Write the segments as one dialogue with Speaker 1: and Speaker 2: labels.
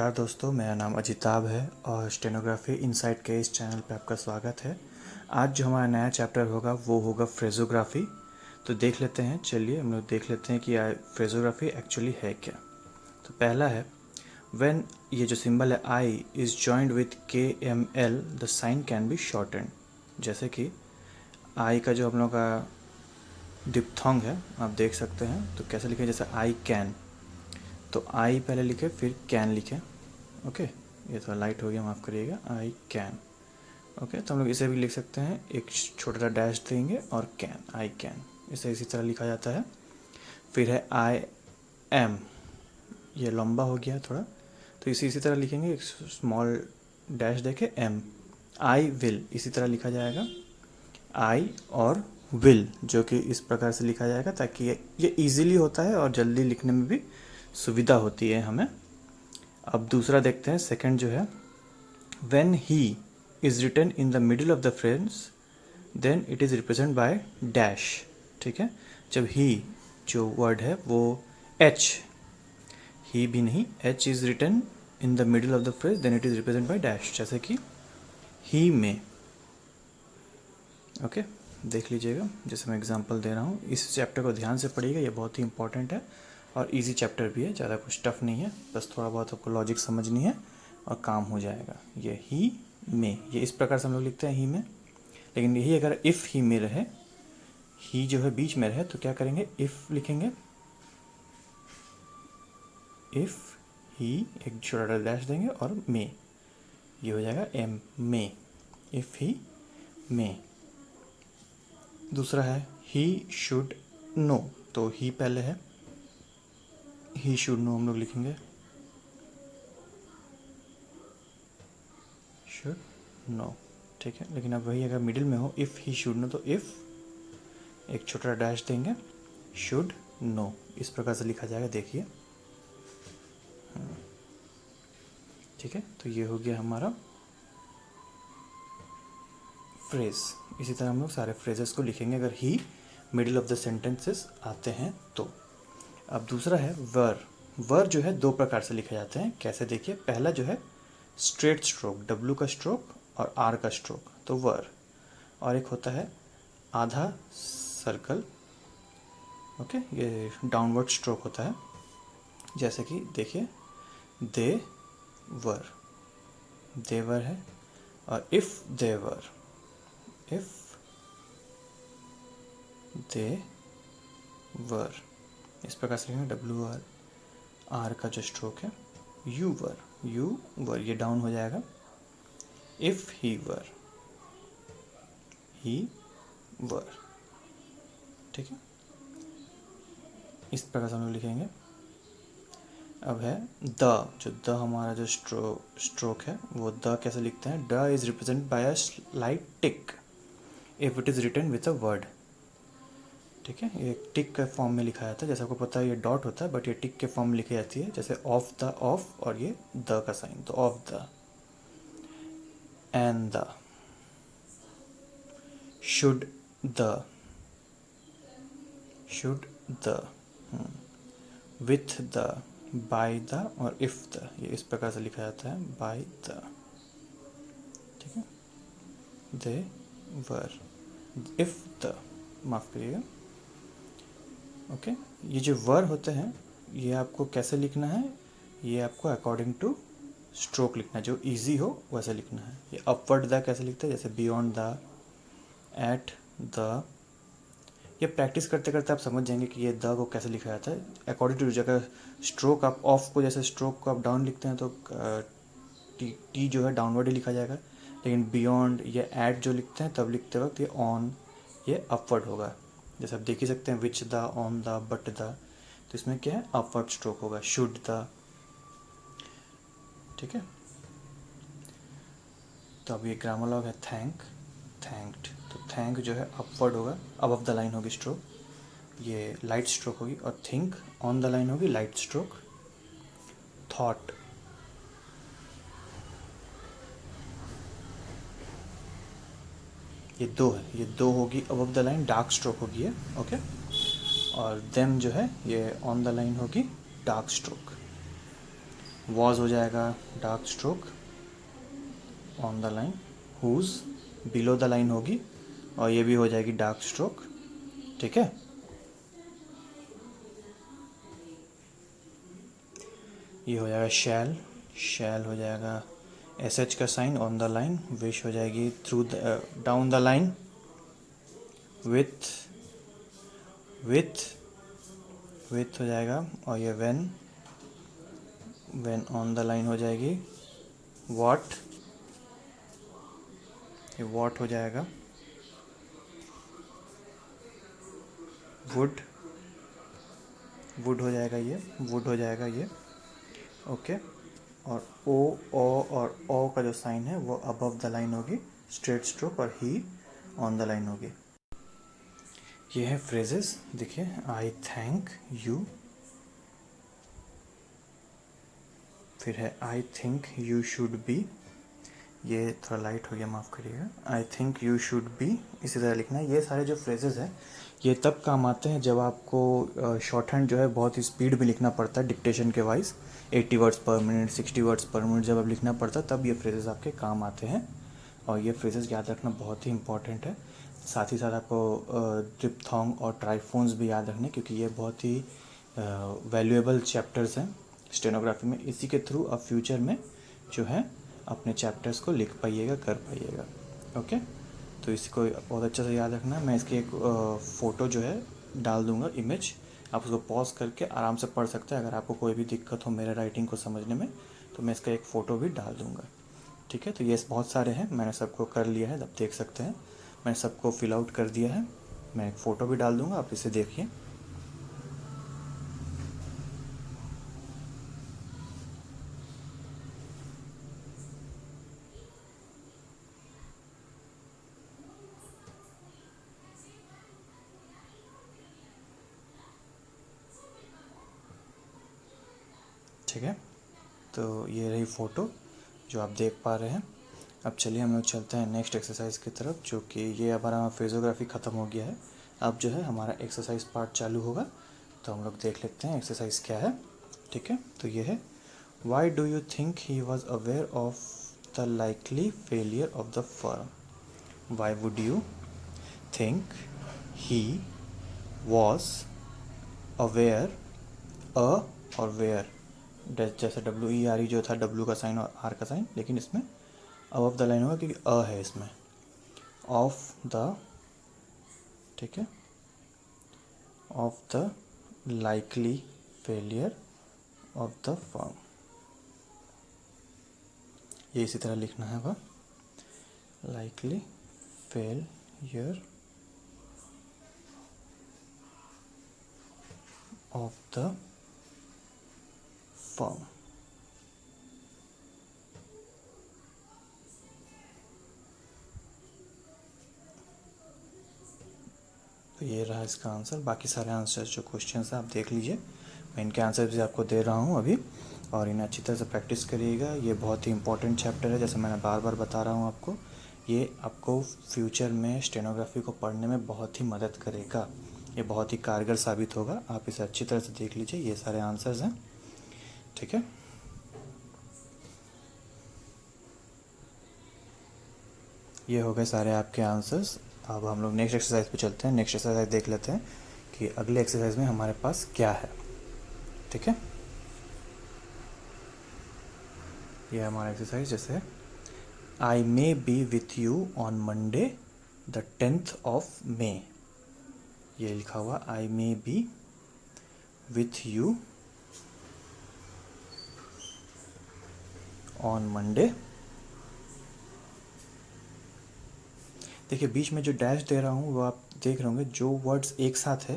Speaker 1: नमस्कार दोस्तों, मेरा नाम अजिताभ है और स्टेनोग्राफी इनसाइट के इस चैनल पे आपका स्वागत है। आज जो हमारा नया चैप्टर होगा वो होगा फ्रेजोग्राफी। तो देख लेते हैं, चलिए हम लोग देख लेते हैं कि फ्रेजोग्राफी एक्चुअली है क्या। तो पहला है व्हेन ये जो सिंबल है I is joined with KML the sine can be shortened. जैसे कि आई का जो हम लोग का डिप्थोंग है आप देख सकते हैं, तो कैसे लिखें, जैसे आई कैन, तो आई पहले लिखे फिर कैन लिखे। ओके, ये थोड़ा लाइट हो गया, माफ़ करिएगा। I can. ओके, तो हम लोग इसे भी लिख सकते हैं, एक छोटा सा डैश देंगे और कैन, आई कैन, इसे इसी तरह लिखा जाता है। फिर है आई एम, ये लंबा हो गया थोड़ा, तो इसी तरह लिखेंगे, एक स्मॉल डैश देके एम। आई विल इसी तरह लिखा जाएगा, आई और विल, जो कि इस प्रकार से लिखा जाएगा ताकि ये ईजिली होता है और जल्दी लिखने में भी सुविधा होती है हमें। अब दूसरा देखते हैं, सेकंड जो है, when he is written in the middle of the phrase then it is represent by dash. ठीक है, जब ही जो वर्ड है वो एच, ही भी नहीं, H is written in the middle of the phrase then it is represent by dash, जैसे कि ही में। ओके, देख लीजिएगा, जैसे मैं एग्जांपल दे रहा हूँ। इस चैप्टर को ध्यान से पढ़िएगा, ये बहुत ही इंपॉर्टेंट है और इजी चैप्टर भी है, ज़्यादा कुछ टफ नहीं है, बस थोड़ा बहुत आपको लॉजिक समझनी है और काम हो जाएगा। ये ही में, ये इस प्रकार से हम लोग लिखते हैं ही में, लेकिन यही अगर इफ़ ही में रहे, ही जो है बीच में रहे, तो क्या करेंगे, इफ़ लिखेंगे, इफ़ ही एक छोटा डैश देंगे और में, ये हो जाएगा एम में, इफ़ ही में। दूसरा है ही शुड नो, तो ही पहले है, ही शुड नो हम लोग लिखेंगे, शुड नो। ठीक है, लेकिन अब वही अगर मिडिल में हो, इफ़ ही शुड नो, तो इफ़ एक छोटा डैश देंगे, शुड नो, इस प्रकार से लिखा जाएगा, देखिए। ठीक है, तो ये हो गया हमारा फ्रेज। इसी तरह हम लोग सारे फ्रेजेस को लिखेंगे अगर ही मिडिल ऑफ द सेंटेंसेस आते हैं तो। अब दूसरा है वर। वर जो है दो प्रकार से लिखे जाते हैं, कैसे देखिए। पहला जो है स्ट्रेट स्ट्रोक, डब्ल्यू का स्ट्रोक और आर का स्ट्रोक, तो वर। और एक होता है आधा सर्कल, ओके, ये डाउनवर्ड स्ट्रोक होता है, जैसे कि देखिए दे वर, देवर है, और इफ़ देवर, इफ़ दे वर, इस प्रकार से लिखेंगे। डब्ल्यू आर, आर का जो स्ट्रोक है, यू वर, यू वर, ये डाउन हो जाएगा। इफ़ ही वर, ही वर। ठीक है, इस प्रकार से हम लोग लिखेंगे। अब है द, जो द हमारा जो स्ट्रोक है, वो द कैसे लिखते हैं, the is represent by a slight tick if it is written with a word. ठीक है, ये टिक के फॉर्म में लिखा जाता है, जैसे आपको पता है ये डॉट होता है, बट ये टिक के फॉर्म में लिखी जाती है, जैसे ऑफ द, ऑफ, और ये द का साइन, तो of the, and the, should the, should the, with the, by the और इफ द, ये इस प्रकार से लिखा जाता है, बाय द। ठीक है, दे वर, इफ द, माफ करिएगा। ओके, ये जो वर होते हैं ये आपको कैसे लिखना है, ये आपको अकॉर्डिंग टू स्ट्रोक लिखना है, जो इजी हो वैसे लिखना है। ये अपवर्ड द कैसे लिखते हैं, जैसे बियॉन्ड द, एट द, ये प्रैक्टिस करते करते आप समझ जाएंगे कि ये द को कैसे लिखा जाता है अकॉर्डिंग टू जगह। स्ट्रोक आप ऑफ को, जैसे स्ट्रोक को आप डाउन लिखते हैं तो टी जो है डाउनवर्ड ही लिखा जाएगा, लेकिन बियॉन्ड या एट जो लिखते हैं तब लिखते वक्त ये ऑन, ये अपवर्ड होगा। जैसे आप देख ही सकते हैं, which the, on the, but the, तो इसमें क्या है, अपवर्ड स्ट्रोक होगा, शुड द। ठीक है, तो अब ये ग्रामर लॉग है थैंक, थैंक्ड, तो थैंक जो है अपवर्ड होगा, अबव द लाइन होगी स्ट्रोक, ये लाइट स्ट्रोक होगी, और थिंक ऑन द लाइन होगी, लाइट स्ट्रोक। थॉट, ये दो है, ये दो होगी above the line, dark stroke होगी ये, ओके। और देम जो है ये ऑन द लाइन होगी, डार्क स्ट्रोक। वॉज हो जाएगा dark stroke on the line, whose below the line होगी और ये भी हो जाएगी डार्क स्ट्रोक। ठीक है, ये हो जाएगा शैल, शैल हो जाएगा एस एच का sign on the line, wish हो जाएगी through the down the line, with with with हो जाएगा और ये when, when on the line हो जाएगी व्हाट, ये व्हाट हो जाएगा, वुड, वुड हो जाएगा ये, वुड हो जाएगा ये। ओके, और ओ और ओ का जो साइन है वो अबव द लाइन होगी स्ट्रेट स्ट्रोक और ही ऑन द लाइन होगी। ये है फ्रेजेस, देखिए आई थैंक यू, फिर है I think you should be, ये थोड़ा लाइट हो गया माफ़ करिएगा, I think you should be, इसी तरह लिखना है। ये सारे जो फ्रेजेस हैं ये तब काम आते हैं जब आपको शॉर्ट हैंड जो है बहुत ही स्पीड में लिखना पड़ता है डिक्टेशन के वाइज, 80 वर्ड्स पर मिनट 60 वर्ड्स पर मिनट जब आप लिखना पड़ता है तब ये फ्रेजेस आपके काम आते हैं। और ये फ्रेजेस याद रखना बहुत ही इंपॉर्टेंट है। साथ ही साथ आपको डिप्थोंग और ट्राइफोन्स भी याद रखने, क्योंकि ये बहुत ही वैल्यूएबल चैप्टर्स हैं स्टेनोग्राफी में। इसी के थ्रू आप फ्यूचर में जो है अपने चैप्टर्स को लिख पाइएगा, कर पाइएगा। ओके, तो इसको बहुत अच्छे से याद रखना। मैं इसकी एक फ़ोटो जो है डाल दूंगा, इमेज, आप उसको पॉज करके आराम से पढ़ सकते हैं। अगर आपको कोई भी दिक्कत हो मेरे राइटिंग को समझने में तो मैं इसका एक फ़ोटो भी डाल दूंगा। ठीक है, तो ये बहुत सारे हैं, मैंने सबको कर लिया है, आप देख सकते हैं मैंने सबको फिल आउट कर दिया है। मैं एक फ़ोटो भी डाल दूंगा, आप इसे देखिए। ठीक है, तो ये रही फ़ोटो जो आप देख पा रहे हैं। अब चलिए हम लोग चलते हैं नेक्स्ट एक्सरसाइज की तरफ, जो कि ये हमारा फ्रेजोग्राफी ख़त्म हो गया है। अब जो है हमारा एक्सरसाइज पार्ट चालू होगा, तो हम लोग देख लेते हैं एक्सरसाइज क्या है। ठीक है, तो ये है, why do you think he was aware of the likely failure of the firm. Why would you think he was aware, uh और वेयर, जैसे WERE जो था, W का साइन और R का साइन, लेकिन इसमें अबव द लाइन होगा क्योंकि अ है इसमें, ऑफ द, ठीक है, of the likely failure of the firm, ये इसी तरह लिखना है वह, likely failure of the firm. तो ये रहा इसका आंसर। बाकी सारे आंसर जो क्वेश्चंस हैं आप देख लीजिए, मैं इनके आंसर भी आपको दे रहा हूँ अभी, और इन्हें अच्छी तरह से प्रैक्टिस करिएगा। ये बहुत ही इंपॉर्टेंट चैप्टर है, जैसे मैंने बार बार बता रहा हूँ आपको, ये आपको फ्यूचर में स्टेनोग्राफी को पढ़ने में बहुत ही मदद करेगा, ये बहुत ही कारगर साबित होगा। आप इसे अच्छी तरह से देख लीजिए, ये सारे आंसर्स हैं। ठीक है, ये हो गए सारे आपके आंसर्स। अब हम लोग नेक्स्ट एक्सरसाइज पे चलते हैं। नेक्स्ट एक्सरसाइज देख लेते हैं कि अगले एक्सरसाइज में हमारे पास क्या है। ठीक है, ये हमारा एक्सरसाइज जैसे, I may be with you on Monday the 10th of May, ये लिखा हुआ I may be with you on Monday. देखिए बीच में जो डैश दे रहा हूँ वो आप देख रहे होंगे, जो वर्ड्स एक साथ है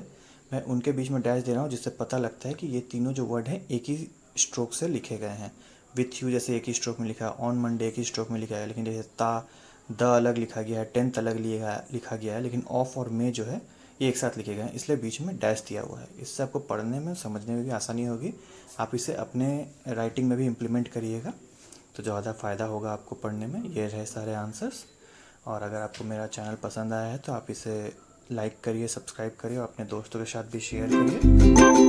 Speaker 1: मैं उनके बीच में डैश दे रहा हूँ, जिससे पता लगता है कि ये तीनों जो वर्ड हैं एक ही स्ट्रोक से लिखे गए हैं। विथ यू जैसे एक ही स्ट्रोक में लिखा है, ऑन मंडे एक ही स्ट्रोक में लिखा है, लेकिन जैसे द अलग लिखा गया है, 10th अलग लिखा गया है, लेकिन ऑफ और मे जो है ये एक साथ लिखे गए हैं, इसलिए बीच में डैश दिया हुआ है। इससे आपको पढ़ने में समझने में भी आसानी होगी। आप इसे अपने राइटिंग में भी इम्प्लीमेंट करिएगा तो ज़्यादा फ़ायदा होगा आपको पढ़ने में। ये रहे सारे आंसर्स। और अगर आपको मेरा चैनल पसंद आया है तो आप इसे लाइक करिए, सब्सक्राइब करिए और अपने दोस्तों के साथ भी शेयर करिए।